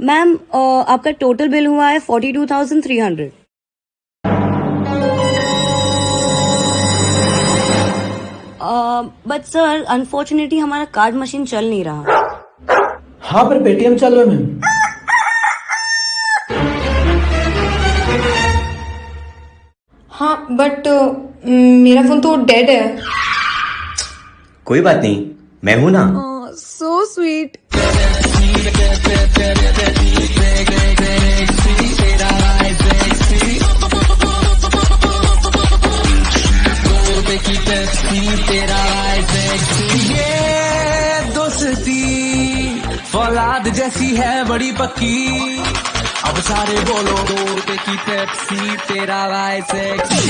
Ma'am आपका total bill हुआ है 42,300। बट सर अनफॉर्चुनेटली हमारा कार्ड मशीन चल नहीं रहा। हाँ पर पेटीएम चालू है मैम। हाँ बट मेरा फोन तो डेड है। कोई बात नहीं, मैं हूं ना। So sweet. ये दोस्ती फौलाद जैसी है बड़ी पक्की। अब सारे बोलो 2 रुपए की पेप्सी तेरा वाई सेक्सी।